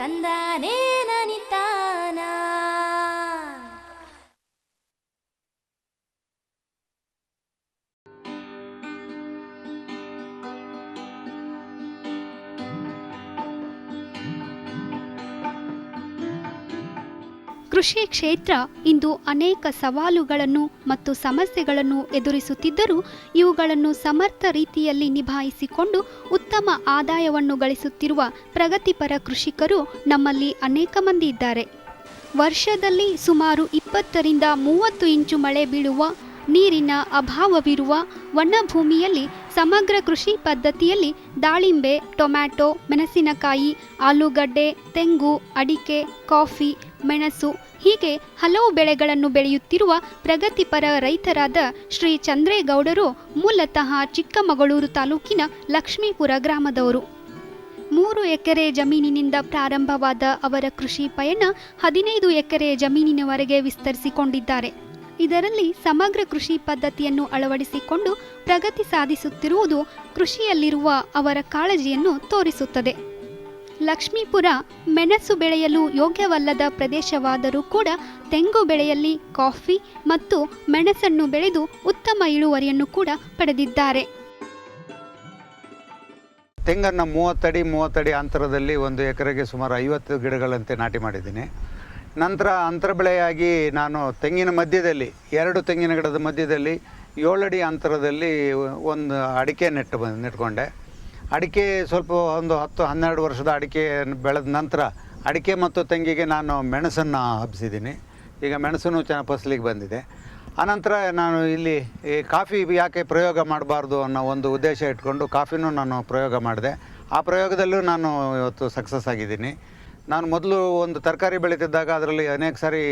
ತಂದಾನೇ ನನಿತಾನ. ಕೃಷಿ ಕ್ಷೇತ್ರ ಇಂದು ಅನೇಕ ಸವಾಲುಗಳನ್ನು ಮತ್ತು ಸಮಸ್ಯೆಗಳನ್ನು ಎದುರಿಸುತ್ತಿದ್ದರೂ ಇವುಗಳನ್ನು ಸಮರ್ಥ ರೀತಿಯಲ್ಲಿ ನಿಭಾಯಿಸಿಕೊಂಡು ಉತ್ತಮ ಆದಾಯವನ್ನು ಗಳಿಸುತ್ತಿರುವ ಪ್ರಗತಿಪರ ಕೃಷಿಕರು ನಮ್ಮಲ್ಲಿ ಅನೇಕ ಮಂದಿ ಇದ್ದಾರೆ. ವರ್ಷದಲ್ಲಿ ಸುಮಾರು 20ರಿಂದ 30 ಇಂಚು ಮಳೆ ಬೀಳುವ, ನೀರಿನ ಅಭಾವವಿರುವ ವನಭೂಮಿಯಲ್ಲಿ ಸಮಗ್ರ ಕೃಷಿ ಪದ್ಧತಿಯಲ್ಲಿ ದಾಳಿಂಬೆ, ಟೊಮ್ಯಾಟೊ, ಮೆಣಸಿನಕಾಯಿ, ಆಲೂಗಡ್ಡೆ, ತೆಂಗು, ಅಡಿಕೆ, ಕಾಫಿ, ಮೆಣಸು ಹೀಗೆ ಹಲವು ಬೆಳೆಗಳನ್ನು ಬೆಳೆಯುತ್ತಿರುವ ಪ್ರಗತಿಪರ ರೈತರಾದ ಶ್ರೀ ಚಂದ್ರೇಗೌಡರು ಮೂಲತಃ ಚಿಕ್ಕಮಗಳೂರು ತಾಲೂಕಿನ ಲಕ್ಷ್ಮೀಪುರ ಗ್ರಾಮದವರು. 3 ಎಕರೆ ಜಮೀನಿನಿಂದ ಪ್ರಾರಂಭವಾದ ಅವರ ಕೃಷಿ ಪಯಣ 15 ಎಕರೆ ಜಮೀನಿನವರೆಗೆ ವಿಸ್ತರಿಸಿಕೊಂಡಿದ್ದಾರೆ. ಇದರಲ್ಲಿ ಸಮಗ್ರ ಕೃಷಿ ಪದ್ಧತಿಯನ್ನು ಅಳವಡಿಸಿಕೊಂಡು ಪ್ರಗತಿ ಸಾಧಿಸುತ್ತಿರುವುದು ಕೃಷಿಯಲ್ಲಿರುವ ಅವರ ಕಾಳಜಿಯನ್ನು ತೋರಿಸುತ್ತದೆ. ಲಕ್ಷ್ಮೀಪುರ ಮೆಣಸು ಬೆಳೆಯಲು ಯೋಗ್ಯವಲ್ಲದ ಪ್ರದೇಶವಾದರೂ ಕೂಡ ತೆಂಗು ಬೆಳೆಯಲ್ಲಿ ಕಾಫಿ ಮತ್ತು ಮೆಣಸನ್ನು ಬೆಳೆದು ಉತ್ತಮ ಇಳುವರಿಯನ್ನು ಕೂಡ ಪಡೆದಿದ್ದಾರೆ. ತೆಂಗನ್ನು 30 ಅಡಿ ಅಂತರದಲ್ಲಿ 1 ಎಕರೆಗೆ ಸುಮಾರು 50 ಗಿಡಗಳಂತೆ ನಾಟಿ ಮಾಡಿದ್ದೀನಿ. ನಂತರ ಅಂತರ ಬೆಳೆಯಾಗಿ ನಾನು ತೆಂಗಿನ ಮಧ್ಯದಲ್ಲಿ 2 ತೆಂಗಿನ ಗಿಡದ ಮಧ್ಯದಲ್ಲಿ 7 ಅಡಿ ಅಂತರದಲ್ಲಿ ಒಂದು ಅಡಿಕೆ ನೆಟ್ಕೊಂಡೆ. ಅಡಿಕೆ ಸ್ವಲ್ಪ ಒಂದು 10-12 ವರ್ಷದ ಅಡಿಕೆ ಬೆಳೆದ ನಂತರ ಅಡಿಕೆ ಮತ್ತು ತೆಂಗಿಗೆ ನಾನು ಮೆಣಸನ್ನು ಹಬ್ಬಿಸಿದ್ದೀನಿ. ಈಗ ಮೆಣಸನ್ನು ಚೆನ್ನಾಗಿ ಫಸಲಿಗೆ ಬಂದಿದೆ. ಆನಂತರ ನಾನು ಇಲ್ಲಿ ಈ ಕಾಫಿ ಯಾಕೆ ಪ್ರಯೋಗ ಮಾಡಬಾರ್ದು ಅನ್ನೋ ಒಂದು ಉದ್ದೇಶ ಇಟ್ಕೊಂಡು ಕಾಫಿನೂ ನಾನು ಪ್ರಯೋಗ ಮಾಡಿದೆ. ಆ ಪ್ರಯೋಗದಲ್ಲೂ ನಾನು ಇವತ್ತು ಸಕ್ಸಸ್ ಆಗಿದ್ದೀನಿ. ನಾನು ಮೊದಲು ಒಂದು ತರಕಾರಿ ಬೆಳೀತಿದ್ದಾಗ ಅದರಲ್ಲಿ ಅನೇಕ ಸಾರಿ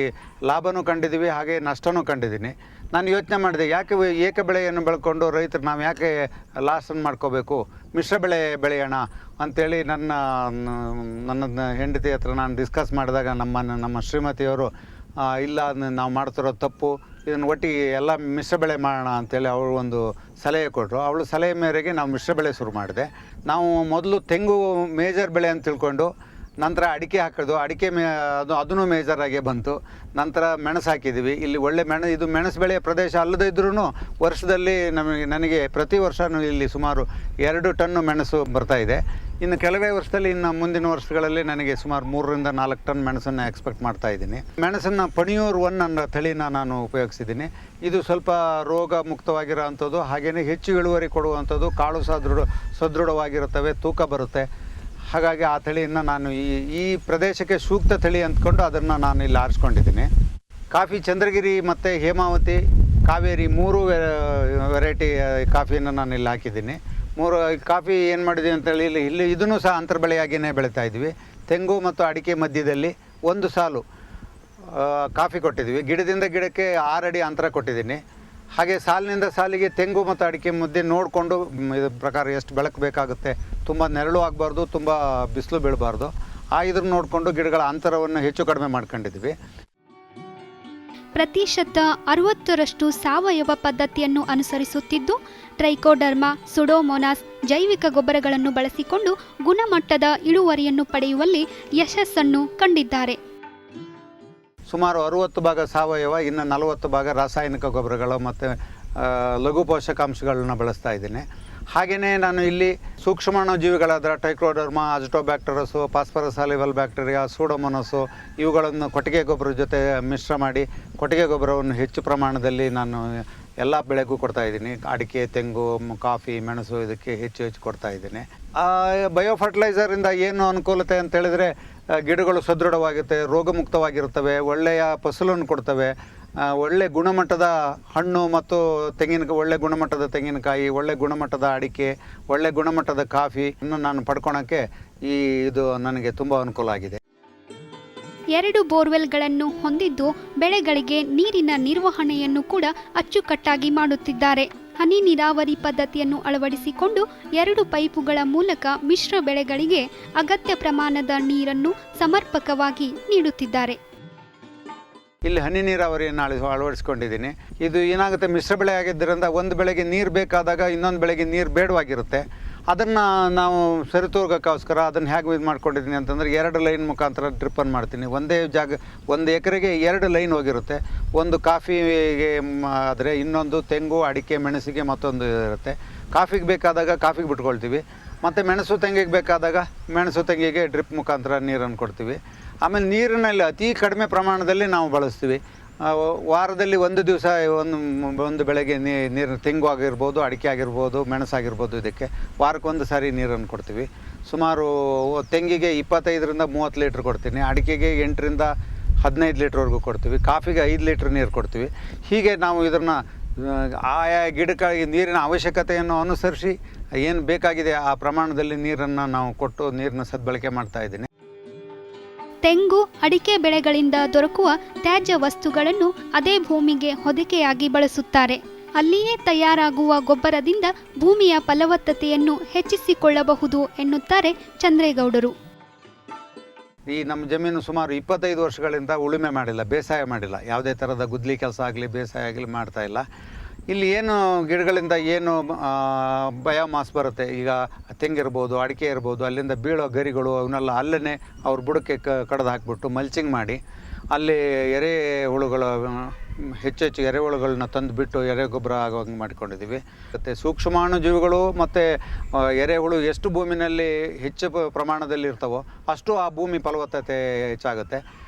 ಲಾಭನೂ ಕಂಡಿದ್ದೀವಿ, ಹಾಗೆ ನಷ್ಟನೂ ಕಂಡಿದ್ದೀನಿ. ನಾನು ಯೋಚನೆ ಮಾಡಿದೆ, ಯಾಕೆ ಏಕ ಬೆಳೆಯನ್ನು ಬೆಳ್ಕೊಂಡು ರೈತರು ನಾವು ಯಾಕೆ ಲಾಸನ್ನು ಮಾಡ್ಕೋಬೇಕು, ಮಿಶ್ರ ಬೆಳೆ ಬೆಳೆಯೋಣ ಅಂಥೇಳಿ ನನ್ನ ಹೆಂಡತಿ ಹತ್ರ ನಾನು ಡಿಸ್ಕಸ್ ಮಾಡಿದಾಗ ನಮ್ಮ ಶ್ರೀಮತಿಯವರು ಇಲ್ಲ ನಾವು ಮಾಡ್ತಿರೋದು ತಪ್ಪು, ಇದನ್ನು ಒಟ್ಟಿಗೆ ಎಲ್ಲ ಮಿಶ್ರ ಬೆಳೆ ಮಾಡೋಣ ಅಂಥೇಳಿ ಅವರು ಒಂದು ಸಲಹೆ ಕೊಟ್ಟರು. ಅವಳು ಸಲಹೆ ಮೇರೆಗೆ ನಾವು ಮಿಶ್ರ ಬೆಳೆ ಶುರು ಮಾಡಿದೆ. ನಾವು ಮೊದಲು ತೆಂಗು ಮೇಜರ್ ಬೆಳೆ ಅಂತ ತಿಳ್ಕೊಂಡು ನಂತರ ಅಡಿಕೆ ಹಾಕೋದು, ಅಡಿಕೆ ಅದೂ ಮೇಜರಾಗೆ ಬಂತು. ನಂತರ ಮೆಣಸು ಹಾಕಿದ್ದೀವಿ. ಇಲ್ಲಿ ಒಳ್ಳೆ ಇದು ಮೆಣಸು ಬೆಳೆಯ ಪ್ರದೇಶ ಅಲ್ಲದೇ ಇದ್ರೂ ವರ್ಷದಲ್ಲಿ ನನಗೆ ಪ್ರತಿ ವರ್ಷವೂ ಇಲ್ಲಿ ಸುಮಾರು 2 ಟನ್ನು ಮೆಣಸು ಬರ್ತಾಯಿದೆ. ಇನ್ನು ಕೆಲವೇ ವರ್ಷದಲ್ಲಿ ಇನ್ನು ಮುಂದಿನ ವರ್ಷಗಳಲ್ಲಿ ನನಗೆ ಸುಮಾರು 3ರಿಂದ 4 ಟನ್ ಮೆಣಸನ್ನು ಎಕ್ಸ್ಪೆಕ್ಟ್ ಮಾಡ್ತಾ ಇದ್ದೀನಿ. ಮೆಣಸನ್ನು ಪಣಿಯೂರು 1 ಅನ್ನೋ ತಳಿನ ನಾನು ಉಪಯೋಗಿಸಿದ್ದೀನಿ. ಇದು ಸ್ವಲ್ಪ ರೋಗ ಮುಕ್ತವಾಗಿರೋ ಅಂಥದ್ದು, ಹಾಗೆಯೇ ಹೆಚ್ಚು ಇಳುವರಿ ಕೊಡುವಂಥದ್ದು, ಕಾಳು ಸದೃಢವಾಗಿರುತ್ತವೆ, ತೂಕ ಬರುತ್ತೆ. ಹಾಗಾಗಿ ಆ ತಳಿಯನ್ನು ನಾನು ಈ ಪ್ರದೇಶಕ್ಕೆ ಸೂಕ್ತ ತಳಿ ಅಂದ್ಕೊಂಡು ಅದನ್ನು ನಾನು ಇಲ್ಲಿ ಆರಿಸ್ಕೊಂಡಿದ್ದೀನಿ. ಕಾಫಿ ಚಂದ್ರಗಿರಿ ಮತ್ತು ಹೇಮಾವತಿ, ಕಾವೇರಿ 3 ವೆರೈಟಿ ಕಾಫಿಯನ್ನು ನಾನು ಇಲ್ಲಿ ಹಾಕಿದ್ದೀನಿ. 3 ಕಾಫಿ ಏನು ಮಾಡಿದ್ದೀವಿ ಅಂತೇಳಿ ಇಲ್ಲಿ ಇದನ್ನು ಸಹ ಅಂತರ ಬೆಳೆಯಾಗಿಯೇ ಬೆಳೀತಾ ಇದ್ವಿ. ತೆಂಗು ಮತ್ತು ಅಡಿಕೆ ಮಧ್ಯದಲ್ಲಿ 1 ಸಾಲು ಕಾಫಿ ಕೊಟ್ಟಿದ್ವಿ. ಗಿಡದಿಂದ ಗಿಡಕ್ಕೆ 6 ಅಡಿ ಅಂತರ ಕೊಟ್ಟಿದ್ದೀನಿ. ಹಾಗೆ ಸಾಲಿನಿಂದ ಸಾಲಿಗೆ ತೆಂಗು ಮತ್ತು ಅಡಿಕೆ ಮಧ್ಯೆ ನೋಡಿಕೊಂಡು ಇದ್ರ ಪ್ರಕಾರ ಎಷ್ಟು ಬೆಳಕು ಬೇಕಾಗುತ್ತೆ, ತುಂಬ ನೆರಳು ಆಗಬಾರ್ದು, ತುಂಬ ಬಿಸಿಲು ಬೀಳಬಾರ್ದು, ಇದನ್ನು ನೋಡಿಕೊಂಡು ಗಿಡಗಳ ಅಂತರವನ್ನು ಹೆಚ್ಚು ಕಡಿಮೆ ಮಾಡ್ಕೊಂಡಿದ್ವಿ. ಪ್ರತಿಶತ 60ರಷ್ಟು ಸಾವಯವ ಪದ್ಧತಿಯನ್ನು ಅನುಸರಿಸುತ್ತಿದ್ದು ಟ್ರೈಕೋಡರ್ಮಾ, ಸುಡೋಮೋನಾಸ್ ಜೈವಿಕ ಗೊಬ್ಬರಗಳನ್ನು ಬಳಸಿಕೊಂಡು ಗುಣಮಟ್ಟದ ಇಳುವರಿಯನ್ನು ಪಡೆಯುವಲ್ಲಿ ಯಶಸ್ಸನ್ನು ಕಂಡಿದ್ದಾರೆ. ಸುಮಾರು 60 ಭಾಗ ಸಾವಯವ, ಇನ್ನು 40 ಭಾಗ ರಾಸಾಯನಿಕ ಗೊಬ್ಬರಗಳು ಮತ್ತು ಲಘು ಪೋಷಕಾಂಶಗಳನ್ನ ಬಳಸ್ತಾ ಇದ್ದೀನಿ. ಹಾಗೆಯೇ ನಾನು ಇಲ್ಲಿ ಸೂಕ್ಷ್ಮಾಣು ಜೀವಿಗಳಾದ ಟ್ರೈಕೋಡರ್ಮಾ, ಅಜಿಟೋಬ್ಯಾಕ್ಟರಸು, ಫಾಸ್ಫರಸ್ ಸಾಲ್ಯುಬಲ್ ಬ್ಯಾಕ್ಟೀರಿಯಾ, ಸೂಡೋಮೋನಸು ಇವುಗಳನ್ನು ಕೊಟ್ಟಿಗೆ ಗೊಬ್ಬರದ ಜೊತೆ ಮಿಶ್ರ ಮಾಡಿ ಕೊಟ್ಟಿಗೆ ಗೊಬ್ಬರವನ್ನು ಹೆಚ್ಚು ಪ್ರಮಾಣದಲ್ಲಿ ನಾನು ಎಲ್ಲ ಬೆಳೆಗೂ ಕೊಡ್ತಾಯಿದ್ದೀನಿ. ಅಡಿಕೆ, ತೆಂಗು, ಕಾಫಿ, ಮೆಣಸು ಇದಕ್ಕೆ ಹೆಚ್ಚು ಕೊಡ್ತಾಯಿದ್ದೀನಿ. ಬಯೋ ಫರ್ಟಿಲೈಸರಿಂದ ಏನು ಅನುಕೂಲತೆ ಅಂತೇಳಿದರೆ ಗಿಡಗಳು ಸದೃಢವಾಗುತ್ತೆ, ರೋಗಮುಕ್ತವಾಗಿರುತ್ತವೆ, ಒಳ್ಳೆಯ ಫಸಲನ್ನು ಕೊಡ್ತವೆ, ಒಳ್ಳೆ ಗುಣಮಟ್ಟದ ಹಣ್ಣು ಮತ್ತು ಒಳ್ಳೆ ಗುಣಮಟ್ಟದ ತೆಂಗಿನಕಾಯಿ, ಒಳ್ಳೆ ಗುಣಮಟ್ಟದ ಅಡಿಕೆ, ಒಳ್ಳೆ ಗುಣಮಟ್ಟದ ಕಾಫಿ ಇನ್ನು ನಾನು ಪಡ್ಕೊಳಕ್ಕೆ ಇದು ನನಗೆ ತುಂಬ ಅನುಕೂಲ ಆಗಿದೆ. 2 ಬೋರ್ವೆಲ್ಗಳನ್ನು ಹೊಂದಿದ್ದು ಬೆಳೆಗಳಿಗೆ ನೀರಿನ ನಿರ್ವಹಣೆಯನ್ನು ಕೂಡ ಅಚ್ಚುಕಟ್ಟಾಗಿ ಮಾಡುತ್ತಿದ್ದಾರೆ. ಹನಿ ನೀರಾವರಿ ಪದ್ಧತಿಯನ್ನು ಅಳವಡಿಸಿಕೊಂಡು 2 ಪೈಪುಗಳ ಮೂಲಕ ಮಿಶ್ರ ಬೆಳೆಗಳಿಗೆ ಅಗತ್ಯ ಪ್ರಮಾಣದ ನೀರನ್ನು ಸಮರ್ಪಕವಾಗಿ ನೀಡುತ್ತಿದ್ದಾರೆ. ಇಲ್ಲಿ ಹನಿ ನೀರಾವರಿಯನ್ನು ಅಳವಡಿಸ್ಕೊಂಡಿದ್ದೀನಿ. ಇದು ಏನಾಗುತ್ತೆ, ಮಿಶ್ರ ಬೆಳೆ ಆಗಿದ್ದರಿಂದ ಒಂದು ಬೆಳೆಗೆ ನೀರು ಬೇಕಾದಾಗ ಇನ್ನೊಂದು ಬೆಳೆಗೆ ನೀರು ಬೇಡವಾಗಿರುತ್ತೆ. ಅದನ್ನು ನಾವು ಸರಿತೂಗೋಕ್ಕೋಸ್ಕರ ಅದನ್ನು ಹೇಗೆ ಇದು ಮಾಡ್ಕೊಂಡಿದ್ದೀನಿ ಅಂತಂದರೆ 2 ಲೈನ್ ಮುಖಾಂತರ ಡ್ರಿಪ್ಪನ್ನು ಮಾಡ್ತೀನಿ. ಒಂದೇ ಜಾಗ 1 ಎಕರೆಗೆ 2 ಲೈನ್ ಹೋಗಿರುತ್ತೆ. ಒಂದು ಕಾಫಿಗೆ ಆದರೆ ಇನ್ನೊಂದು ತೆಂಗು, ಅಡಿಕೆ, ಮೆಣಸಿಗೆ ಮತ್ತೊಂದು ಇರುತ್ತೆ. ಕಾಫಿಗೆ ಬೇಕಾದಾಗ ಕಾಫಿಗೆ ಬಿಟ್ಕೊಳ್ತೀವಿ, ಮತ್ತು ಮೆಣಸು ತೆಂಗಿಗೆ ಬೇಕಾದಾಗ ಮೆಣಸು ತೆಂಗಿಗೆ ಡ್ರಿಪ್ ಮುಖಾಂತರ ನೀರನ್ನು ಕೊಡ್ತೀವಿ. ಆಮೇಲೆ ನೀರಿನಲ್ಲಿ ಅತಿ ಕಡಿಮೆ ಪ್ರಮಾಣದಲ್ಲಿ ನಾವು ಬಳಸ್ತೀವಿ. ವಾರದಲ್ಲಿ ಒಂದು ದಿವಸ ಒಂದು ಬೆಳೆಗೆ ನೀರು ತೆಂಗು ಆಗಿರ್ಬೋದು, ಅಡಿಕೆ ಆಗಿರ್ಬೋದು, ಮೆಣಸಾಗಿರ್ಬೋದು, ಇದಕ್ಕೆ ವಾರಕ್ಕೊಂದು ಸಾರಿ ನೀರನ್ನು ಕೊಡ್ತೀವಿ. ಸುಮಾರು ತೆಂಗಿಗೆ 25ರಿಂದ 30 ಲೀಟ್ರ್ ಕೊಡ್ತೀನಿ, ಅಡಿಕೆಗೆ 8ರಿಂದ 15 ಲೀಟ್ರ್ವರೆಗೂ ಕೊಡ್ತೀವಿ, ಕಾಫಿಗೆ 5 ಲೀಟ್ರ್ ನೀರು ಕೊಡ್ತೀವಿ. ಹೀಗೆ ನಾವು ಇದನ್ನು ಆಯಾ ಗಿಡಗಳಿಗೆ ನೀರಿನ ಅವಶ್ಯಕತೆಯನ್ನು ಅನುಸರಿಸಿ ಏನು ಬೇಕಾಗಿದೆ ಆ ಪ್ರಮಾಣದಲ್ಲಿ ನೀರನ್ನು ನಾವು ಕೊಟ್ಟು ನೀರನ್ನ ಸದ್ಬಳಕೆ ಮಾಡ್ತಾಯಿದ್ದೀನಿ. ತೆಂಗು, ಅಡಿಕೆ ಬೆಳೆಗಳಿಂದ ದೊರಕುವ ತ್ಯಾಜ್ಯ ವಸ್ತುಗಳನ್ನು ಅದೇ ಭೂಮಿಗೆ ಹೊದಿಕೆಯಾಗಿ ಬಳಸುತ್ತಾರೆ. ಅಲ್ಲಿಯೇ ತಯಾರಾಗುವ ಗೊಬ್ಬರದಿಂದ ಭೂಮಿಯ ಫಲವತ್ತತೆಯನ್ನು ಹೆಚ್ಚಿಸಿಕೊಳ್ಳಬಹುದು ಎನ್ನುತ್ತಾರೆ ಚಂದ್ರೇಗೌಡರು. ಈ ನಮ್ಮ ಜಮೀನು ಸುಮಾರು 25 ವರ್ಷಗಳಿಂದ ಉಳುಮೆ ಮಾಡಿಲ್ಲ, ಬೇಸಾಯ ಮಾಡಿಲ್ಲ. ಯಾವುದೇ ಥರದ ಗುದ್ಲಿ ಕೆಲಸ ಆಗಲಿ ಬೇಸಾಯ ಆಗಲಿ ಮಾಡ್ತಾಯಿಲ್ಲ. ಇಲ್ಲಿ ಏನು ಗಿಡಗಳಿಂದ ಏನು ಬಯೋಮಾಸ್ ಬರುತ್ತೆ, ಈಗ ತೆಂಗಿರ್ಬೋದು, ಅಡಿಕೆ ಇರ್ಬೋದು, ಅಲ್ಲಿಂದ ಬೀಳೋ ಗರಿಗಳು ಅವನ್ನೆಲ್ಲ ಅಲ್ಲೇ ಅವ್ರ ಬುಡಕ್ಕೆ ಕಡ್ದು ಹಾಕಿಬಿಟ್ಟು ಮಲ್ಚಿಂಗ್ ಮಾಡಿ ಅಲ್ಲಿ ಎರೆಹುಳುಗಳು ಹೆಚ್ಚು ಎರೆಹುಳುಗಳನ್ನ ತಂದುಬಿಟ್ಟು ಎರೆ ಗೊಬ್ಬರ ಆಗೋಂಗೆ ಮಾಡ್ಕೊಂಡಿದ್ದೀವಿ. ಮತ್ತು ಸೂಕ್ಷ್ಮಾಣುಜೀವಿಗಳು ಮತ್ತು ಎರೆಹುಳು ಎಷ್ಟು ಭೂಮಿನಲ್ಲಿ ಹೆಚ್ಚು ಪ್ರಮಾಣದಲ್ಲಿ ಇರ್ತಾವೋ ಅಷ್ಟು ಆ ಭೂಮಿ ಫಲವತ್ತತೆ ಹೆಚ್ಚಾಗುತ್ತೆ.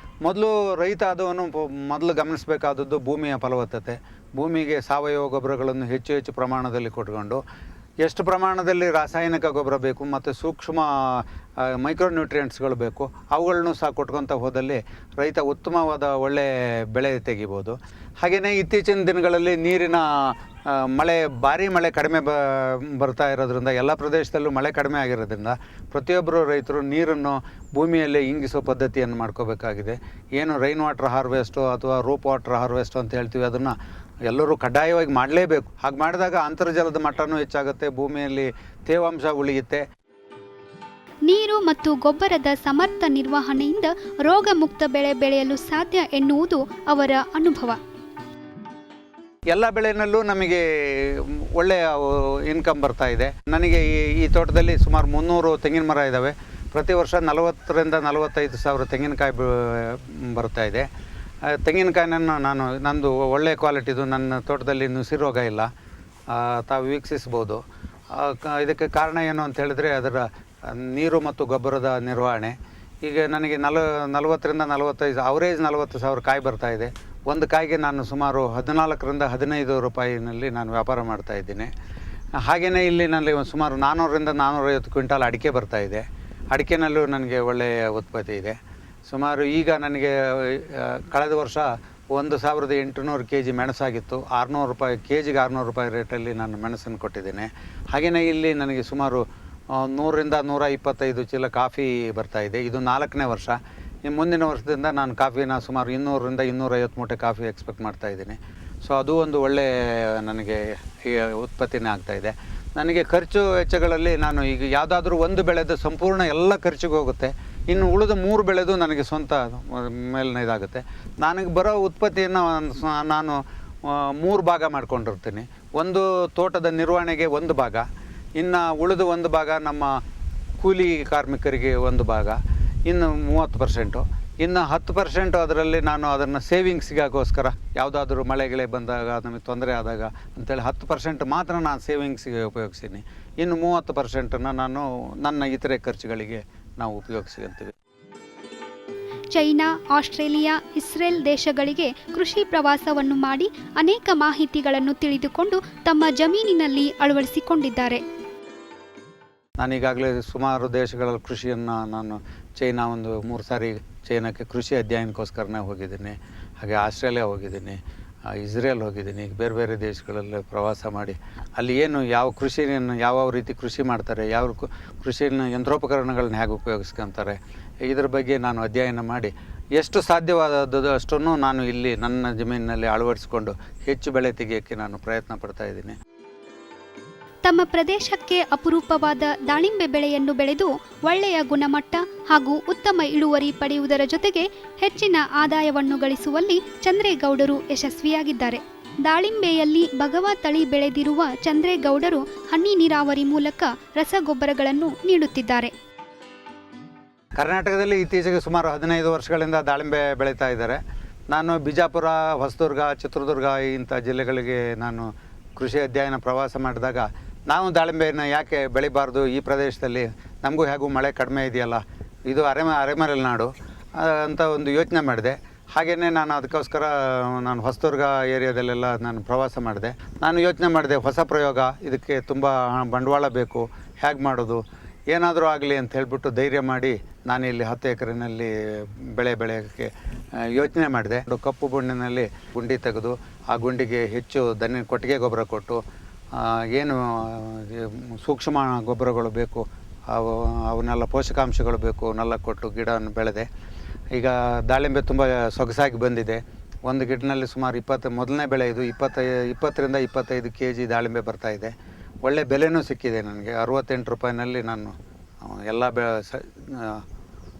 ಮೊದಲು ರೈತ ಆದವನು ಮೊದಲು ಗಮನಿಸಬೇಕಾದದ್ದು ಭೂಮಿಯ ಫಲವತ್ತತೆ. ಭೂಮಿಗೆ ಸಾವಯವ ಗೊಬ್ಬರಗಳನ್ನು ಹೆಚ್ಚು ಪ್ರಮಾಣದಲ್ಲಿ ಕೊಟ್ಕೊಂಡು ಎಷ್ಟು ಪ್ರಮಾಣದಲ್ಲಿ ರಾಸಾಯನಿಕ ಗೊಬ್ಬರ ಬೇಕು ಮತ್ತು ಸೂಕ್ಷ್ಮ ಮೈಕ್ರೋನ್ಯೂಟ್ರಿಯೆಂಟ್ಸ್ಗಳು ಬೇಕು ಅವುಗಳನ್ನು ಸಹ ಕೊಟ್ಕೊತ ಹೋದಲ್ಲಿ ರೈತ ಉತ್ತಮವಾದ ಒಳ್ಳೆಯ ಬೆಳೆ ತೆಗಿಬೋದು. ಹಾಗೆಯೇ ಇತ್ತೀಚಿನ ದಿನಗಳಲ್ಲಿ ನೀರಿನ ಭಾರಿ ಮಳೆ ಕಡಿಮೆ ಬರ್ತಾ ಇರೋದ್ರಿಂದ ಎಲ್ಲ ಪ್ರದೇಶದಲ್ಲೂ ಮಳೆ ಕಡಿಮೆ ಆಗಿರೋದ್ರಿಂದ ಪ್ರತಿಯೊಬ್ಬರು ರೈತರು ನೀರನ್ನು ಭೂಮಿಯಲ್ಲೇ ಇಂಗಿಸೋ ಪದ್ಧತಿಯನ್ನು ಮಾಡ್ಕೋಬೇಕಾಗಿದೆ. ಏನು ರೈನ್ ವಾಟರ್ ಹಾರ್ವೆಸ್ಟು ಅಥವಾ ರೂಪ್ ವಾಟರ್ ಹಾರ್ವೆಸ್ಟು ಅಂತ ಹೇಳ್ತೀವಿ, ಅದನ್ನು ಎಲ್ಲರೂ ಕಡ್ಡಾಯವಾಗಿ ಮಾಡಲೇಬೇಕು. ಹಾಗೆ ಮಾಡಿದಾಗ ಅಂತರ್ಜಲದ ಮಟ್ಟನೂ ಹೆಚ್ಚಾಗುತ್ತೆ, ಭೂಮಿಯಲ್ಲಿ ತೇವಾಂಶ ಉಳಿಯುತ್ತೆ. ನೀರು ಮತ್ತು ಗೊಬ್ಬರದ ಸಮರ್ಥ ನಿರ್ವಹಣೆಯಿಂದ ರೋಗಮುಕ್ತ ಬೆಳೆ ಬೆಳೆಯಲು ಸಾಧ್ಯ ಎನ್ನುವುದು ಅವರ ಅನುಭವ. ಎಲ್ಲ ಬೆಳೆನಲ್ಲೂ ನಮಗೆ ಒಳ್ಳೆಯ ಇನ್ಕಮ್ ಬರ್ತಾ ಇದೆ. ನನಗೆ ಈ ತೋಟದಲ್ಲಿ ಸುಮಾರು 300 ತೆಂಗಿನ ಮರ ಇದ್ದಾವೆ. ಪ್ರತಿ ವರ್ಷ 40ರಿಂದ 45 ಸಾವಿರ ತೆಂಗಿನಕಾಯಿ ಬರ್ತಾ ಇದೆ. ತೆಂಗಿನಕಾಯಿನನ್ನು ನಂದು ಒಳ್ಳೆಯ ಕ್ವಾಲಿಟಿದು, ನನ್ನ ತೋಟದಲ್ಲಿ ನುಸಿ ರೋಗ ಇಲ್ಲ, ತಾವು ವೀಕ್ಷಿಸ್ಬೋದು. ಇದಕ್ಕೆ ಕಾರಣ ಏನು ಅಂತ ಹೇಳಿದ್ರೆ ಅದರ ನೀರು ಮತ್ತು ಗೊಬ್ಬರದ ನಿರ್ವಹಣೆ. ಈಗ ನನಗೆ 40ರಿಂದ 45 ಅವರೇಜ್ 40 ಸಾವಿರ ಕಾಯಿ ಬರ್ತಾ ಇದೆ. ಒಂದು ಕಾಯಿಗೆ ನಾನು ಸುಮಾರು 14ರಿಂದ 15 ರೂಪಾಯಿನಲ್ಲಿ ನಾನು ವ್ಯಾಪಾರ ಮಾಡ್ತಾಯಿದ್ದೀನಿ. ಹಾಗೆಯೇ ಇಲ್ಲಿ ನನಗೆ ಸುಮಾರು 400ರಿಂದ 450 ಕ್ವಿಂಟಾಲ್ ಅಡಿಕೆ ಬರ್ತಾ ಇದೆ. ಅಡಿಕೆನಲ್ಲೂ ನನಗೆ ಒಳ್ಳೆಯ ಉತ್ಪತ್ತಿ ಇದೆ. ಸುಮಾರು ಈಗ ನನಗೆ ಕಳೆದ ವರ್ಷ 1800 kg ಮೆಣಸಾಗಿತ್ತು. 600 ರೂಪಾಯಿ ಕೆಜಿಗೆ 600 ರೂಪಾಯಿ ರೇಟಲ್ಲಿ ನಾನು ಮೆಣಸನ್ನು ಕೊಟ್ಟಿದ್ದೇನೆ. ಹಾಗೆಯೇ ಇಲ್ಲಿ ನನಗೆ ಸುಮಾರು 100ರಿಂದ 125 ಚೀಲ ಕಾಫಿ ಬರ್ತಾಯಿದೆ. ಇದು 4ನೇ ವರ್ಷ. ಈ ಮುಂದಿನ ವರ್ಷದಿಂದ ನಾನು ಕಾಫಿನ ಸುಮಾರು 200ರಿಂದ 250 ಮೂಟೆ ಕಾಫಿ ಎಕ್ಸ್ಪೆಕ್ಟ್ ಮಾಡ್ತಾಯಿದ್ದೀನಿ. ಸೊ ಅದು ಒಂದು ಒಳ್ಳೆಯ ನನಗೆ ಉತ್ಪತ್ತಿನೇ ಆಗ್ತಾಯಿದೆ. ನನಗೆ ಖರ್ಚು ವೆಚ್ಚಗಳಲ್ಲಿ ನಾನು ಈಗ ಯಾವುದಾದ್ರೂ ಒಂದು ಬೆಳೆದು ಸಂಪೂರ್ಣ ಎಲ್ಲ ಖರ್ಚಿಗೆ ಹೋಗುತ್ತೆ. ಇನ್ನು ಉಳಿದ 3 ಬೆಳೆದು ನನಗೆ ಸ್ವಂತ ಮೇಲಿನ ಇದಾಗುತ್ತೆ. ನನಗೆ ಬರೋ ಉತ್ಪತ್ತಿಯನ್ನು ನಾನು 3 ಭಾಗ ಮಾಡ್ಕೊಂಡಿರ್ತೀನಿ. ಒಂದು ತೋಟದ ನಿರ್ವಹಣೆಗೆ 1 ಭಾಗ, ಇನ್ನು ಉಳಿದು 1 ಭಾಗ ನಮ್ಮ ಕೂಲಿ ಕಾರ್ಮಿಕರಿಗೆ 1 ಭಾಗ, ಇನ್ನು 30%, ಇನ್ನು 10% ಅದರಲ್ಲಿ ನಾನು ಅದನ್ನು ಸೇವಿಂಗ್ಸಿಗೋಸ್ಕರ ಯಾವುದಾದ್ರೂ ಮಳೆಗಳೇ ಬಂದಾಗ ನಮಗೆ ತೊಂದರೆ ಆದಾಗ ಅಂಥೇಳಿ 10% ಮಾತ್ರ ನಾನು ಸೇವಿಂಗ್ಸಿಗೆ ಉಪಯೋಗಿಸ್ತೀನಿ. ಇನ್ನು 30%ನ್ನು ನಾನು ನನ್ನ ಇತರೆ ಖರ್ಚುಗಳಿಗೆ ನಾವು ಉಪಯೋಗಿಸ್ಕೊಂತೀವಿ. ಚೈನಾ, ಆಸ್ಟ್ರೇಲಿಯಾ, ಇಸ್ರೇಲ್ ದೇಶಗಳಿಗೆ ಕೃಷಿ ಪ್ರವಾಸವನ್ನು ಮಾಡಿ ಅನೇಕ ಮಾಹಿತಿಗಳನ್ನು ತಿಳಿದುಕೊಂಡು ತಮ್ಮ ಜಮೀನಿನಲ್ಲಿ ಅಳವಡಿಸಿಕೊಂಡಿದ್ದಾರೆ. ನಾನೀಗಾಗಲೇ ಸುಮಾರು ದೇಶಗಳಲ್ಲಿ ಕೃಷಿಯನ್ನು ನಾನು ಚೈನಾ 3 ಸಾರಿ ಚೈನಾಕ್ಕೆ ಕೃಷಿ ಅಧ್ಯಯನಕ್ಕೋಸ್ಕರನೇ ಹೋಗಿದ್ದೀನಿ. ಹಾಗೆ ಆಸ್ಟ್ರೇಲಿಯಾ ಹೋಗಿದ್ದೀನಿ, ಇಸ್ರೇಲ್ ಹೋಗಿದ್ದೀನಿ. ಬೇರೆ ಬೇರೆ ದೇಶಗಳಲ್ಲಿ ಪ್ರವಾಸ ಮಾಡಿ ಅಲ್ಲಿ ಏನು ಯಾವ ಕೃಷಿಯನ್ನು ಯಾವ ರೀತಿ ಕೃಷಿ ಮಾಡ್ತಾರೆ, ಯಾವ ಕೃಷಿಯನ್ನು ಯಂತ್ರೋಪಕರಣಗಳನ್ನ ಹೇಗೆ ಉಪಯೋಗಿಸ್ಕೊತಾರೆ, ಇದರ ಬಗ್ಗೆ ನಾನು ಅಧ್ಯಯನ ಮಾಡಿ ಎಷ್ಟು ಸಾಧ್ಯವಾದದ್ದು ಅಷ್ಟನ್ನು ನಾನು ಇಲ್ಲಿ ನನ್ನ ಜಮೀನಿನಲ್ಲಿ ಅಳವಡಿಸಿಕೊಂಡು ಹೆಚ್ಚು ಬೆಳೆ ತೆಗೆಯೋಕ್ಕೆ ನಾನು ಪ್ರಯತ್ನ ಪಡ್ತಾ ಇದ್ದೀನಿ. ತಮ್ಮ ಪ್ರದೇಶಕ್ಕೆ ಅಪರೂಪವಾದ ದಾಳಿಂಬೆ ಬೆಳೆಯನ್ನು ಬೆಳೆದು ಒಳ್ಳೆಯ ಗುಣಮಟ್ಟ ಹಾಗೂ ಉತ್ತಮ ಇಳುವರಿ ಪಡೆಯುವುದರ ಜೊತೆಗೆ ಹೆಚ್ಚಿನ ಆದಾಯವನ್ನು ಗಳಿಸುವಲ್ಲಿ ಚಂದ್ರೇಗೌಡರು ಯಶಸ್ವಿಯಾಗಿದ್ದಾರೆ. ದಾಳಿಂಬೆಯಲ್ಲಿ ಭಗವಾ ತಳಿ ಬೆಳೆದಿರುವ ಚಂದ್ರೇಗೌಡರು ಹನಿ ನೀರಾವರಿ ಮೂಲಕ ರಸಗೊಬ್ಬರಗಳನ್ನು ನೀಡುತ್ತಿದ್ದಾರೆ. ಕರ್ನಾಟಕದಲ್ಲಿ ಇತ್ತೀಚೆಗೆ ಸುಮಾರು 15 ವರ್ಷಗಳಿಂದ ದಾಳಿಂಬೆ ಬೆಳೀತಾ ಇದ್ದಾರೆ. ನಾನು ಬಿಜಾಪುರ, ಹೊಸದುರ್ಗ, ಚಿತ್ರದುರ್ಗ ಇಂಥ ಜಿಲ್ಲೆಗಳಿಗೆ ನಾನು ಕೃಷಿ ಅಧ್ಯಯನ ಪ್ರವಾಸ ಮಾಡಿದಾಗ ನಾವು ದಾಳಿಂಬೆಯನ್ನು ಯಾಕೆ ಬೆಳಿಬಾರ್ದು, ಈ ಪ್ರದೇಶದಲ್ಲಿ ನಮಗೂ ಹೇಗೂ ಮಳೆ ಕಡಿಮೆ ಇದೆಯಲ್ಲ, ಇದು ಅರೆಮಲೆನಾಡು ಅಂತ ಒಂದು ಯೋಚನೆ ಮಾಡಿದೆ. ಹಾಗೆಯೇ ನಾನು ಅದಕ್ಕೋಸ್ಕರ ನಾನು ಹೊಸದುರ್ಗ ಏರಿಯಾದಲ್ಲೆಲ್ಲ ನಾನು ಪ್ರವಾಸ ಮಾಡಿದೆ. ನಾನು ಯೋಚನೆ ಮಾಡಿದೆ, ಹೊಸ ಪ್ರಯೋಗ, ಇದಕ್ಕೆ ತುಂಬ ಬಂಡವಾಳ ಬೇಕು, ಹೇಗೆ ಮಾಡೋದು, ಏನಾದರೂ ಆಗಲಿ ಅಂತ ಹೇಳಿಬಿಟ್ಟು ಧೈರ್ಯ ಮಾಡಿ ನಾನು ಇಲ್ಲಿ 10 ಎಕರೆನಲ್ಲಿ ಬೆಳೆಯೋಕ್ಕೆ ಯೋಚನೆ ಮಾಡಿದೆ. ಕಪ್ಪು ಮಣ್ಣಿನಲ್ಲಿ ಗುಂಡಿ ತೆಗೆದು ಆ ಗುಂಡಿಗೆ ಹೆಚ್ಚು ಕೊಟ್ಟಿಗೆ ಗೊಬ್ಬರ ಕೊಟ್ಟು ಏನು ಸೂಕ್ಷ್ಮ ಗೊಬ್ಬರಗಳು ಬೇಕು ಅವನ್ನೆಲ್ಲ ಪೋಷಕಾಂಶಗಳು ಬೇಕು ಅವನ್ನೆಲ್ಲ ಕೊಟ್ಟು ಗಿಡವನ್ನು ಬೆಳೆದೆ. ಈಗ ದಾಳಿಂಬೆ ತುಂಬ ಸೊಗಸಾಗಿ ಬಂದಿದೆ. ಒಂದು ಗಿಡನಲ್ಲಿ ಸುಮಾರು ಮೊದಲನೇ ಬೆಳೆ ಇದು 20ರಿಂದ 25 kg ದಾಳಿಂಬೆ ಬರ್ತಾಯಿದೆ. ಒಳ್ಳೆ ಬೆಲೆನೂ ಸಿಕ್ಕಿದೆ ನನಗೆ. 68 ರೂಪಾಯಿನಲ್ಲಿ ನಾನು ಎಲ್ಲ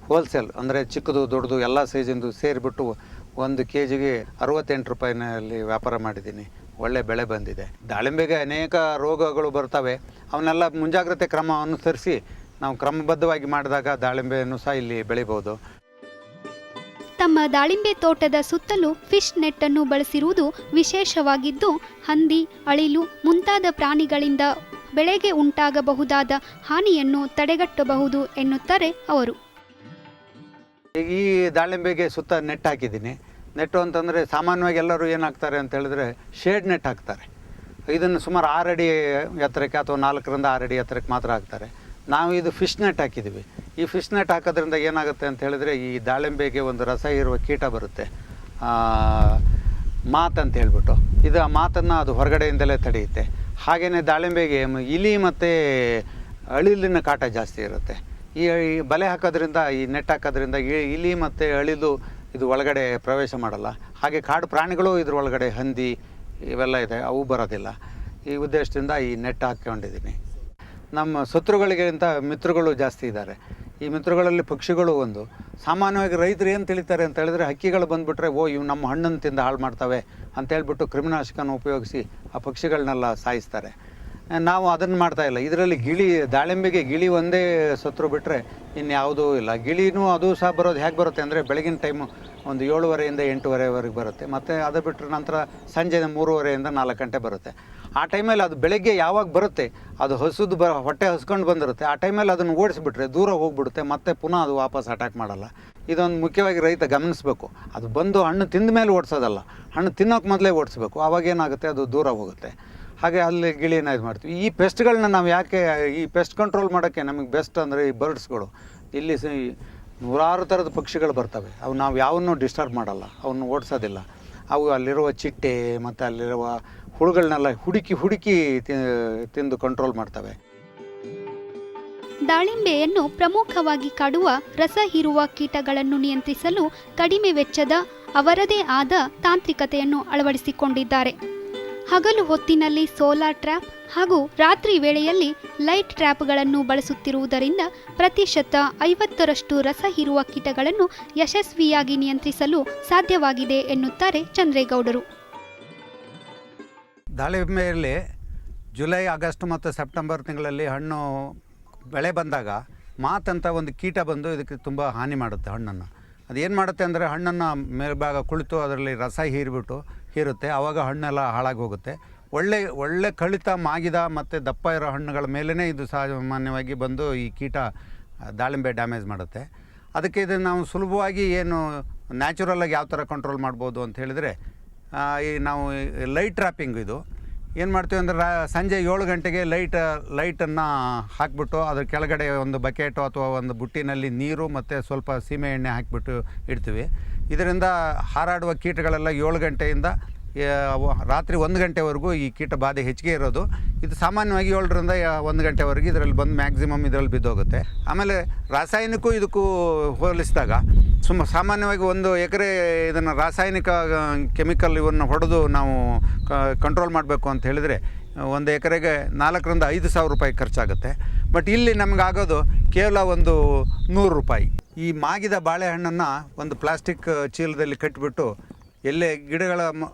ಹೋಲ್ಸೇಲ್ ಅಂದರೆ ಚಿಕ್ಕದು ದೊಡ್ಡದು ಎಲ್ಲ ಸೈಜಿಂದು ಸೇರಿಬಿಟ್ಟು 1 kgಗೆ 68 ರೂಪಾಯಿನಲ್ಲಿ ವ್ಯಾಪಾರ ಮಾಡಿದ್ದೀನಿ. ಒಳ್ಳೆ ಬೆಳೆ ಬಂದಿದೆ. ದಾಳಿಂಬೆಗೆ ಅನೇಕ ರೋಗಗಳು ಬರ್ತವೆ, ಅವನ್ನೆಲ್ಲ ಮುಂಜಾಗ್ರತೆ ಕ್ರಮ ಅನುಸರಿಸಿ ನಾವು ಕ್ರಮಬದ್ಧವಾಗಿ ಮಾಡಿದಾಗ ದಾಳಿಂಬೆಯನ್ನು ಸಹ ಇಲ್ಲಿ ಬೆಳಿಬೋದು. ತಮ್ಮ ದಾಳಿಂಬೆ ತೋಟದ ಸುತ್ತಲೂ ಫಿಶ್ ನೆಟ್ ಅನ್ನು ಬಳಸಿರುವುದು ವಿಶೇಷವಾಗಿದ್ದು, ಹಂದಿ, ಅಳಿಲು ಮುಂತಾದ ಪ್ರಾಣಿಗಳಿಂದ ಬೆಳೆಗೆ ಉಂಟಾಗಬಹುದಾದ ಹಾನಿಯನ್ನು ತಡೆಗಟ್ಟಬಹುದು ಎನ್ನುತ್ತಾರೆ ಅವರು. ಈ ದಾಳಿಂಬೆಗೆ ಸುತ್ತ ನೆಟ್ ಹಾಕಿದ್ದೀನಿ. ನೆಟ್ಟು ಅಂತಂದರೆ ಸಾಮಾನ್ಯವಾಗಿ ಎಲ್ಲರೂ ಏನಾಗ್ತಾರೆ ಅಂತ ಹೇಳಿದ್ರೆ ಶೇಡ್ ನೆಟ್ ಹಾಕ್ತಾರೆ. ಇದನ್ನು ಸುಮಾರು 6 ಅಡಿ ಎತ್ತರಕ್ಕೆ ಅಥವಾ 4ರಿಂದ 6 ಅಡಿ ಎತ್ತರಕ್ಕೆ ಮಾತ್ರ ಹಾಕ್ತಾರೆ. ನಾವು ಇದು ಫಿಶ್ ನೆಟ್ ಹಾಕಿದ್ದೀವಿ. ಈ ಫಿಶ್ ನೆಟ್ ಹಾಕೋದ್ರಿಂದ ಏನಾಗುತ್ತೆ ಅಂತ ಹೇಳಿದ್ರೆ ಈ ದಾಳಿಂಬೆಗೆ ಒಂದು ರಸ ಇರುವ ಕೀಟ ಬರುತ್ತೆ, ಮಾತ್ ಅಂತ ಹೇಳ್ಬಿಟ್ಟು. ಇದು ಆ ಮಾತನ್ನು ಅದು ಹೊರಗಡೆಯಿಂದಲೇ ತಡೆಯುತ್ತೆ. ಹಾಗೆಯೇ ದಾಳಿಂಬೆಗೆ ಇಲಿ ಮತ್ತು ಅಳಿಲಿನ ಕಾಟ ಜಾಸ್ತಿ ಇರುತ್ತೆ. ಈ ಬಲೆ ಹಾಕೋದ್ರಿಂದ, ಈ ನೆಟ್ ಹಾಕೋದ್ರಿಂದ ಇಲಿ ಮತ್ತು ಅಳಿಲು ಇದು ಒಳಗಡೆ ಪ್ರವೇಶ ಮಾಡಲ್ಲ. ಹಾಗೆ ಕಾಡು ಪ್ರಾಣಿಗಳು ಇದ್ರ ಒಳಗಡೆ ಹಂದಿ ಇವೆಲ್ಲ ಇದೆ, ಅವು ಬರೋದಿಲ್ಲ. ಈ ಉದ್ದೇಶದಿಂದ ಈ ನೆಟ್ ಹಾಕ್ಕೊಂಡಿದ್ದೀನಿ. ನಮ್ಮ ಶತ್ರುಗಳಿಗಿಂತ ಮಿತ್ರಗಳು ಜಾಸ್ತಿ ಇದ್ದಾರೆ. ಈ ಮಿತ್ರಗಳಲ್ಲಿ ಪಕ್ಷಿಗಳು ಒಂದು. ಸಾಮಾನ್ಯವಾಗಿ ರೈತರು ಏನು ತಿಳಿತಾರೆ ಅಂತ ಹೇಳಿದ್ರೆ ಹಕ್ಕಿಗಳು ಬಂದುಬಿಟ್ರೆ ಇವು ನಮ್ಮ ಹಣ್ಣನ್ನು ತಿಂದು ಹಾಳು ಮಾಡ್ತವೆ ಅಂತೇಳ್ಬಿಟ್ಟು ಕ್ರಿಮಿನಾಶಕನ ಉಪಯೋಗಿಸಿ ಆ ಪಕ್ಷಿಗಳನ್ನೆಲ್ಲ ಸಾಯಿಸ್ತಾರೆ. ನಾವು ಅದನ್ನು ಮಾಡ್ತಾಯಿಲ್ಲ. ಇದರಲ್ಲಿ ದಾಳಿಂಬೆಗೆ ಗಿಳಿ ಒಂದೇ ಶತ್ರು ಬಿಟ್ಟರೆ ಇನ್ಯಾವುದೂ ಇಲ್ಲ. ಗಿಳಿನೂ ಅದು ಸಹ ಬರೋದು ಹೇಗೆ ಬರುತ್ತೆ ಅಂದರೆ ಬೆಳಗಿನ ಟೈಮು ಒಂದು 7:30ಯಿಂದ 8:30ವರೆಗೆ ಬರುತ್ತೆ. ಮತ್ತು ಅದು ಬಿಟ್ಟರೆ ನಂತರ ಸಂಜೆ 3:30ಯಿಂದ 4 ಗಂಟೆ ಬರುತ್ತೆ. ಆ ಟೈಮಲ್ಲಿ ಅದು ಬೆಳಗ್ಗೆ ಯಾವಾಗ ಬರುತ್ತೆ, ಅದು ಹೊಟ್ಟೆ ಹಸ್ಕೊಂಡು ಬಂದಿರುತ್ತೆ. ಆ ಟೈಮಲ್ಲಿ ಅದನ್ನು ಓಡಿಸ್ಬಿಟ್ರೆ ದೂರ ಹೋಗ್ಬಿಡುತ್ತೆ, ಮತ್ತೆ ಪುನಃ ಅದು ವಾಪಸ್ ಅಟ್ಯಾಕ್ ಮಾಡಲ್ಲ. ಇದೊಂದು ಮುಖ್ಯವಾಗಿ ರೈತ ಗಮನಿಸಬೇಕು. ಅದು ಬಂದು ಹಣ್ಣು ತಿಂದ ಮೇಲೆ ಓಡಿಸೋದಲ್ಲ, ಹಣ್ಣು ತಿನ್ನೋಕೆ ಮೊದಲೇ ಓಡಿಸ್ಬೇಕು. ಆವಾಗೇನಾಗುತ್ತೆ, ಅದು ದೂರ ಹೋಗುತ್ತೆ. ಹಾಗೆ ಅಲ್ಲಿ ಗಿಳಿನ ಇದು ಮಾಡ್ತೀವಿ. ಈ ಪೆಸ್ಟ್ಗಳನ್ನ ನಾವು ಯಾಕೆ, ಈ ಪೆಸ್ಟ್ ಕಂಟ್ರೋಲ್ ಮಾಡೋಕ್ಕೆ ನಮಗೆ ಬೆಸ್ಟ್ ಅಂದರೆ ಈ ಬರ್ಡ್ಸ್ಗಳು. ಇಲ್ಲಿ ನೂರಾರು ಥರದ ಪಕ್ಷಿಗಳು ಬರ್ತವೆ. ಅವು ನಾವು ಯಾವನ್ನೂ ಡಿಸ್ಟರ್ಬ್ ಮಾಡಲ್ಲ, ಅವನ್ನು ಓಡಿಸೋದಿಲ್ಲ. ಅವು ಅಲ್ಲಿರುವ ಚಿಟ್ಟೆ ಮತ್ತು ಅಲ್ಲಿರುವ ಹುಳುಗಳನ್ನೆಲ್ಲ ಹುಡುಕಿ ತಿಂದು ಕಂಟ್ರೋಲ್ ಮಾಡ್ತವೆ. ದಾಳಿಂಬೆಯನ್ನು ಪ್ರಮುಖವಾಗಿ ಕಾಡುವ ರಸ ಹೀರುವ ಕೀಟಗಳನ್ನು ನಿಯಂತ್ರಿಸಲು ಕಡಿಮೆ ವೆಚ್ಚದ ಅವರದೇ ಆದ ತಾಂತ್ರಿಕತೆಯನ್ನು ಅಳವಡಿಸಿಕೊಂಡಿದ್ದಾರೆ. ಹಗಲು ಹೊತ್ತಿನಲ್ಲಿ ಸೋಲಾರ್ ಟ್ರ್ಯಾಪ್ ಹಾಗೂ ರಾತ್ರಿ ವೇಳೆಯಲ್ಲಿ ಲೈಟ್ ಟ್ರ್ಯಾಪ್ಗಳನ್ನು ಬಳಸುತ್ತಿರುವುದರಿಂದ ಪ್ರತಿಶತ 50ರಷ್ಟು ರಸ ಹೀರುವ ಕೀಟಗಳನ್ನು ಯಶಸ್ವಿಯಾಗಿ ನಿಯಂತ್ರಿಸಲು ಸಾಧ್ಯವಾಗಿದೆ ಎನ್ನುತ್ತಾರೆ ಚಂದ್ರೇಗೌಡರು. ದಾಳಿಂಬೆಯಲ್ಲಿ ಜುಲೈ, ಆಗಸ್ಟ್ ಮತ್ತು ಸೆಪ್ಟೆಂಬರ್ ತಿಂಗಳಲ್ಲಿ ಹಣ್ಣು ಬೆಳೆ ಬಂದಾಗ ಮಾತಂತ ಒಂದು ಕೀಟ ಬಂದು ಇದಕ್ಕೆ ತುಂಬ ಹಾನಿ ಮಾಡುತ್ತೆ ಹಣ್ಣನ್ನು. ಅದೇನು ಮಾಡುತ್ತೆ ಅಂದರೆ ಹಣ್ಣನ್ನು ಮೇಲ್ಭಾಗ ಕುಳಿತು ಅದರಲ್ಲಿ ರಸ ಹೀರುತ್ತೆ. ಆವಾಗ ಹಣ್ಣೆಲ್ಲ ಹಾಳಾಗಿ ಹೋಗುತ್ತೆ. ಒಳ್ಳೆ ಕಳಿತ ಮಾಗಿದ ಮತ್ತು ದಪ್ಪ ಇರೋ ಹಣ್ಣುಗಳ ಮೇಲೇ ಇದು ಸಾಮಾನ್ಯವಾಗಿ ಬಂದು ಈ ಕೀಟ ದಾಳಿಂಬೆ ಡ್ಯಾಮೇಜ್ ಮಾಡುತ್ತೆ. ಅದಕ್ಕೆ ಇದನ್ನು ನಾವು ಸುಲಭವಾಗಿ ಏನು ನ್ಯಾಚುರಲಾಗಿ ಯಾವ ಥರ ಕಂಟ್ರೋಲ್ ಮಾಡ್ಬೋದು ಅಂತ ಹೇಳಿದರೆ, ಈ ನಾವು ಲೈಟ್ ಟ್ರ್ಯಾಪಿಂಗ್ ಇದು ಏನು ಮಾಡ್ತೀವಿ ಅಂದರೆ ಸಂಜೆ 7 ಗಂಟೆಗೆ ಲೈಟನ್ನು ಹಾಕಿಬಿಟ್ಟು ಅದ್ರ ಕೆಳಗಡೆ ಒಂದು ಬಕೆಟು ಅಥವಾ ಒಂದು ಬುಟ್ಟಿನಲ್ಲಿ ನೀರು ಮತ್ತು ಸ್ವಲ್ಪ ಸೀಮೆ ಎಣ್ಣೆ ಹಾಕಿಬಿಟ್ಟು ಇಡ್ತೀವಿ. ಇದರಿಂದ ಹಾರಾಡುವ ಕೀಟಗಳೆಲ್ಲ 7 ಗಂಟೆಯಿಂದ ರಾತ್ರಿ 1 ಗಂಟೆವರೆಗೂ ಈ ಕೀಟ ಬಾಧೆ ಹೆಚ್ಚಿಗೆ ಇರೋದು. ಇದು ಸಾಮಾನ್ಯವಾಗಿ 7ರಿಂದ 1 ಗಂಟೆವರೆಗೆ ಇದರಲ್ಲಿ ಬಂದು ಮ್ಯಾಕ್ಸಿಮಮ್ ಇದರಲ್ಲಿ ಬಿದ್ದೋಗುತ್ತೆ. ಆಮೇಲೆ ರಾಸಾಯನಿಕಕ್ಕೂ ಇದಕ್ಕೂ ಹೋಲಿಸಿದಾಗ ಸಾಮಾನ್ಯವಾಗಿ 1 ಎಕರೆ ಇದನ್ನು ರಾಸಾಯನಿಕ ಕೆಮಿಕಲ್ ಇವನ್ನು ಹೊಡೆದು ನಾವು ಕಂಟ್ರೋಲ್ ಮಾಡಬೇಕು ಅಂತ ಹೇಳಿದರೆ 1 ಎಕರೆಗೆ 4ರಿಂದ 5 ಸಾವಿರ ರೂಪಾಯಿ ಖರ್ಚಾಗುತ್ತೆ. ಬಟ್ ಇಲ್ಲಿ ನಮಗಾಗೋದು ಕೇವಲ ಒಂದು 100 ರೂಪಾಯಿ. ಈ ಮಾಗಿದ ಬಾಳೆಹಣ್ಣನ್ನು ಒಂದು ಪ್ಲಾಸ್ಟಿಕ್ ಚೀಲದಲ್ಲಿ ಕಟ್ಟಿಬಿಟ್ಟು ಎಲ್ಲೇ ಗಿಡಗಳ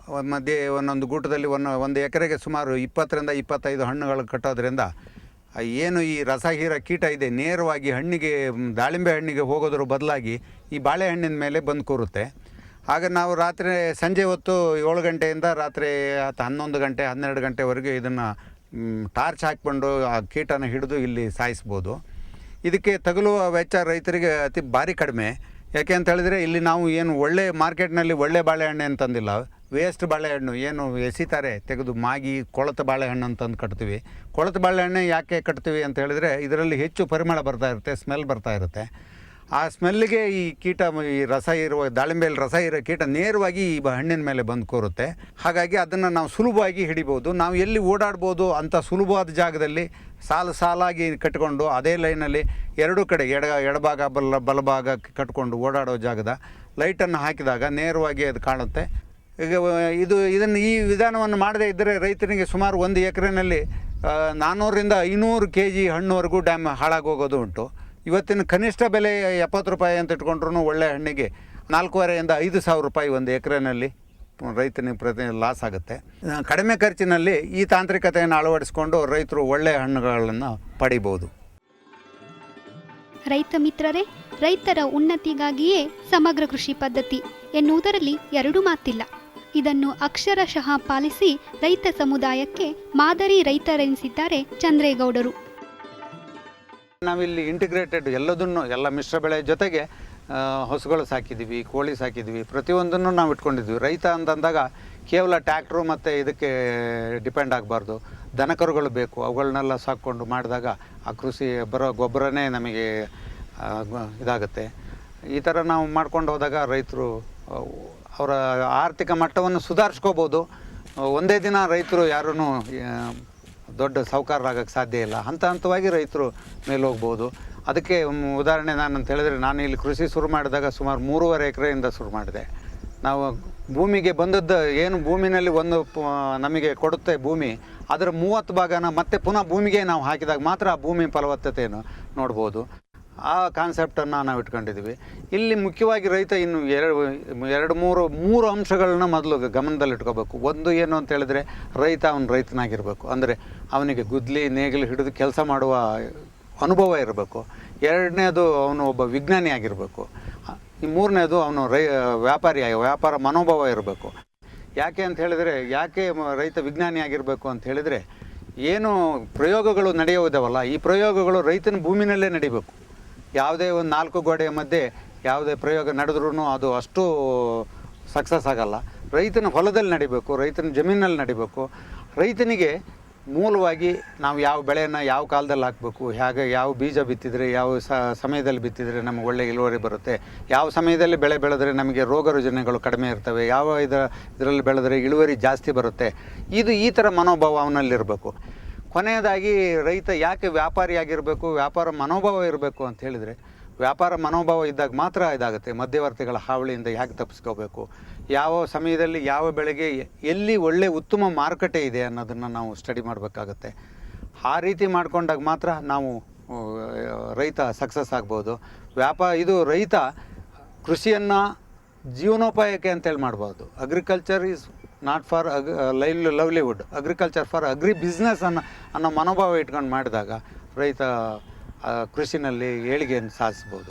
ಮಧ್ಯೆ ಒಂದೊಂದು ಗೂಟದಲ್ಲಿ ಒಂದು ಎಕರೆಗೆ ಸುಮಾರು 20ರಿಂದ 25 ಹಣ್ಣುಗಳು ಕಟ್ಟೋದ್ರಿಂದ ಏನು ಈ ರಸಹೀರ ಕೀಟ ಇದೆ ನೇರವಾಗಿ ಹಣ್ಣಿಗೆ ದಾಳಿಂಬೆ ಹಣ್ಣಿಗೆ ಹೋಗೋದ್ರ ಬದಲಾಗಿ ಈ ಬಾಳೆಹಣ್ಣಿನ ಮೇಲೆ ಬಂದು ಕೂರುತ್ತೆ. ಆಗ ನಾವು ರಾತ್ರಿ ಸಂಜೆ ಹೊತ್ತು 7 ಗಂಟೆಯಿಂದ ರಾತ್ರಿ 11 ಗಂಟೆ 12 ಗಂಟೆವರೆಗೆ ಇದನ್ನು ಟಾರ್ಚ್ ಹಾಕ್ಕೊಂಡು ಆ ಕೀಟನ ಹಿಡಿದು ಇಲ್ಲಿ ಸಾಯಿಸ್ಬೋದು. ಇದಕ್ಕೆ ತಗುಲುವ ವೆಚ್ಚ ರೈತರಿಗೆ ಭಾರಿ ಕಡಿಮೆ. ಯಾಕೆ ಅಂತ ಹೇಳಿದರೆ ಇಲ್ಲಿ ನಾವು ಏನು ಒಳ್ಳೆ ಮಾರ್ಕೆಟ್ನಲ್ಲಿ ಒಳ್ಳೆ ಬಾಳೆಹಣ್ಣು ಅಂತಂದಿಲ್ಲ, ವೇಸ್ಟ್ ಬಾಳೆಹಣ್ಣು ಏನು ಎಸಿತಾರೆ ತೆಗೆದು ಮಾಗಿ ಕೊಳೆತ ಬಾಳೆಹಣ್ಣು ಅಂತಂದು ಕಟ್ತೀವಿ. ಕೊಳೆತ ಬಾಳೆಹಣ್ಣೆ ಯಾಕೆ ಕಟ್ತೀವಿ ಅಂತ ಹೇಳಿದರೆ ಇದರಲ್ಲಿ ಹೆಚ್ಚು ಪರಿಮಳ ಬರ್ತಾ ಇರುತ್ತೆ, ಸ್ಮೆಲ್ ಬರ್ತಾ ಇರುತ್ತೆ. ಆ ಸ್ಮೆಲ್ಲಿಗೆ ಈ ಕೀಟ, ಈ ರಸ ಇರುವ ದಾಳಿಂಬೆಯಲ್ಲಿ ರಸ ಇರೋ ಕೀಟ ನೇರವಾಗಿ ಈ ಹಣ್ಣಿನ ಮೇಲೆ ಬಂದು ಕೂರುತ್ತೆ. ಹಾಗಾಗಿ ಅದನ್ನು ನಾವು ಸುಲಭವಾಗಿ ಹಿಡಿಬೋದು. ನಾವು ಎಲ್ಲಿ ಓಡಾಡ್ಬೋದು ಅಂಥ ಸುಲಭವಾದ ಜಾಗದಲ್ಲಿ ಸಾಲಾಗಿ ಕಟ್ಕೊಂಡು ಅದೇ ಲೈನಲ್ಲಿ ಎರಡೂ ಕಡೆ ಎಡಭಾಗ ಬಲಭಾಗ ಕಟ್ಕೊಂಡು ಓಡಾಡೋ ಜಾಗದ ಲೈಟನ್ನು ಹಾಕಿದಾಗ ನೇರವಾಗಿ ಅದು ಕಾಣುತ್ತೆ. ಈಗ ಇದನ್ನು ಈ ವಿಧಾನವನ್ನು ಮಾಡದೇ ಇದ್ದರೆ ರೈತನಿಗೆ ಸುಮಾರು 1 ಎಕರೆನಲ್ಲಿ 400ರಿಂದ 500 kg ಹಣ್ಣುವರೆಗೂ ಹಾಳಾಗೋಗೋದು ಉಂಟು. ಇವತ್ತಿನ ಕನಿಷ್ಠ ಬೆಲೆ 70 ರೂಪಾಯಿ ಅಂತ ಇಟ್ಕೊಂಡ್ರೂ ಒಳ್ಳೆ ಹಣ್ಣಿಗೆ 4,500ರಿಂದ 5,000 ರೂಪಾಯಿ 1 ಎಕರೆನಲ್ಲಿ ರೈತನಿಗೆ ಪ್ರತಿ ಲಾಸ್ ಆಗುತ್ತೆ. ಕಡಿಮೆ ಖರ್ಚಿನಲ್ಲಿ ಈ ತಾಂತ್ರಿಕತೆಯನ್ನು ಅಳವಡಿಸಿಕೊಂಡು ರೈತರು ಒಳ್ಳೆಯ ಹಣ್ಣುಗಳನ್ನು ಪಡಿಬೋದು. ರೈತ ಮಿತ್ರರೇ, ರೈತರ ಉನ್ನತಿಗಾಗಿಯೇ ಸಮಗ್ರ ಕೃಷಿ ಪದ್ಧತಿ ಎನ್ನುವುದರಲ್ಲಿ ಎರಡು ಮಾತಿಲ್ಲ. ಇದನ್ನು ಅಕ್ಷರಶಃ ಪಾಲಿಸಿ ರೈತ ಸಮುದಾಯಕ್ಕೆ ಮಾದರಿ ರೈತರೆನಿಸಿದ್ದಾರೆ ಚಂದ್ರೇಗೌಡರು. ನಾವಿಲ್ಲಿ ಇಂಟಿಗ್ರೇಟೆಡ್ ಎಲ್ಲ ಮಿಶ್ರ ಬೆಳೆ ಜೊತೆಗೆ ಹಸುಗಳು ಸಾಕಿದ್ದೀವಿ, ಕೋಳಿ ಸಾಕಿದ್ದೀವಿ, ಪ್ರತಿಯೊಂದನ್ನು ನಾವು ಇಟ್ಕೊಂಡಿದ್ವಿ. ರೈತ ಅಂತಂದಾಗ ಕೇವಲ ಟ್ಯಾಕ್ಟ್ರು ಮತ್ತು ಇದಕ್ಕೆ ಡಿಪೆಂಡ್ ಆಗಬಾರ್ದು. ದನಕರುಗಳು ಬೇಕು, ಅವುಗಳನ್ನೆಲ್ಲ ಸಾಕ್ಕೊಂಡು ಮಾಡಿದಾಗ ಆ ಕೃಷಿ ಬರೋ ಗೊಬ್ಬರನೇ ನಮಗೆ ಇದಾಗುತ್ತೆ. ಈ ಥರ ನಾವು ಮಾಡ್ಕೊಂಡು ಹೋದಾಗ ರೈತರು ಅವರ ಆರ್ಥಿಕ ಮಟ್ಟವನ್ನು ಸುಧಾರಿಸ್ಕೋಬೋದು. ಒಂದೇ ದಿನ ರೈತರು ಯಾರೂ ದೊಡ್ಡ ಸಾಹುಕಾರರಾಗಕ್ಕೆ ಸಾಧ್ಯ ಇಲ್ಲ. ಹಂತ ಹಂತವಾಗಿ ರೈತರು ಮೇಲೆ ಹೋಗ್ಬೋದು. ಅದಕ್ಕೆ ಉದಾಹರಣೆ ನಾನು ಅಂತ ಹೇಳಿದರೆ, ನಾನು ಇಲ್ಲಿ ಕೃಷಿ ಶುರು ಮಾಡಿದಾಗ ಸುಮಾರು 3.5 ಎಕರೆಯಿಂದ ಶುರು ಮಾಡಿದೆ. ನಾವು ಭೂಮಿಗೆ ಬಂದದ್ದು ಏನು ಭೂಮಿನಲ್ಲಿ ನಮಗೆ ಕೊಡುತ್ತೆ ಭೂಮಿ, ಅದರ 30 ಭಾಗನ ಮತ್ತೆ ಪುನಃ ಭೂಮಿಗೆ ನಾವು ಹಾಕಿದಾಗ ಮಾತ್ರ ಆ ಭೂಮಿ ಫಲವತ್ತತೆಯನ್ನು ನೋಡ್ಬೋದು. ಆ ಕಾನ್ಸೆಪ್ಟನ್ನು ನಾವು ಇಟ್ಕೊಂಡಿದ್ದೀವಿ. ಇಲ್ಲಿ ಮುಖ್ಯವಾಗಿ ರೈತ ಇನ್ನು 2-3 ಅಂಶಗಳನ್ನ ಮೊದಲು ಗಮನದಲ್ಲಿ ಇಟ್ಕೋಬೇಕು. ಒಂದು ಏನು ಅಂತ ಹೇಳಿದ್ರೆ, ಅವನು ರೈತನಾಗಿರಬೇಕು. ಅಂದರೆ ಅವನಿಗೆ ಗುದ್ಲಿ ನೇಗಿಲು ಹಿಡಿದು ಕೆಲಸ ಮಾಡುವ ಅನುಭವ ಇರಬೇಕು. ಎರಡನೇದು ಅವನು ಒಬ್ಬ ವಿಜ್ಞಾನಿ ಆಗಿರಬೇಕು. ಈ ಮೂರನೇದು ಅವನು ವ್ಯಾಪಾರ ಮನೋಭಾವ ಇರಬೇಕು. ಯಾಕೆ ಅಂತ ಹೇಳಿದರೆ, ಯಾಕೆ ರೈತ ವಿಜ್ಞಾನಿ ಆಗಿರಬೇಕು ಅಂತ ಹೇಳಿದರೆ, ಏನು ಪ್ರಯೋಗಗಳು ನಡೆಯುವುದವಲ್ಲ, ಈ ಪ್ರಯೋಗಗಳು ರೈತನ ಭೂಮಿನಲ್ಲೇ ನಡಿಬೇಕು. ಯಾವುದೇ ಒಂದು 4 ಗೋಡೆಯ ಮಧ್ಯೆ ಯಾವುದೇ ಪ್ರಯೋಗ ನಡೆದ್ರೂ ಅದು ಅಷ್ಟು ಸಕ್ಸಸ್ ಆಗಲ್ಲ. ರೈತನ ಹೊಲದಲ್ಲಿ ನಡಿಬೇಕು, ರೈತನ ಜಮೀನಲ್ಲಿ ನಡಿಬೇಕು. ರೈತನಿಗೆ ಮೂಲವಾಗಿ ನಾವು ಯಾವ ಬೆಳೆಯನ್ನು ಯಾವ ಕಾಲದಲ್ಲಿ ಹಾಕಬೇಕು, ಯಾವ ಬೀಜ ಬಿತ್ತಿದರೆ ಯಾವ ಸಮಯದಲ್ಲಿ ಬಿತ್ತಿದರೆ ನಮಗೆ ಒಳ್ಳೆಯ ಇಳುವರಿ ಬರುತ್ತೆ, ಯಾವ ಸಮಯದಲ್ಲಿ ಬೆಳೆ ಬೆಳೆದರೆ ನಮಗೆ ರೋಗ ರುಜಿನಗಳು ಕಡಿಮೆ ಇರ್ತವೆ, ಯಾವ ಇದರಲ್ಲಿ ಬೆಳೆದರೆ ಇಳುವರಿ ಜಾಸ್ತಿ ಬರುತ್ತೆ, ಈ ಥರ ಮನೋಭಾವ ಅವನಲ್ಲಿರಬೇಕು. ಕೊನೆಯದಾಗಿ ರೈತ ಯಾಕೆ ವ್ಯಾಪಾರಿಯಾಗಿರಬೇಕು, ವ್ಯಾಪಾರ ಮನೋಭಾವ ಇರಬೇಕು ಅಂತ ಹೇಳಿದರೆ, ವ್ಯಾಪಾರ ಮನೋಭಾವ ಇದ್ದಾಗ ಮಾತ್ರ ಇದಾಗುತ್ತೆ. ಮಧ್ಯವರ್ತಿಗಳ ಹಾವಳಿಯಿಂದ ಯಾಕೆ ತಪ್ಪಿಸ್ಕೋಬೇಕು, ಯಾವ ಸಮಯದಲ್ಲಿ ಯಾವ ಬೆಳೆಗೆ ಎಲ್ಲಿ ಒಳ್ಳೆ ಉತ್ತಮ ಮಾರುಕಟ್ಟೆ ಇದೆ ಅನ್ನೋದನ್ನು ನಾವು ಸ್ಟಡಿ ಮಾಡಬೇಕಾಗತ್ತೆ. ಆ ರೀತಿ ಮಾಡ್ಕೊಂಡಾಗ ಮಾತ್ರ ನಾವು ರೈತ ಸಕ್ಸಸ್ ಆಗ್ಬೋದು. ರೈತ ಕೃಷಿಯನ್ನು ಜೀವನೋಪಾಯಕ್ಕೆ ಅಂತೇಳಿ ಮಾಡ್ಬೋದು. Agriculture is not for livelihood, agriculture for agri business ಅನ್ನೋ ಮನೋಭಾವ ಇಟ್ಕೊಂಡು ಮಾಡಿದಾಗ ರೈತ ಕೃಷಿನಲ್ಲಿ ಏಳಿಗೆಯನ್ನು ಸಾಧಿಸ್ಬೋದು.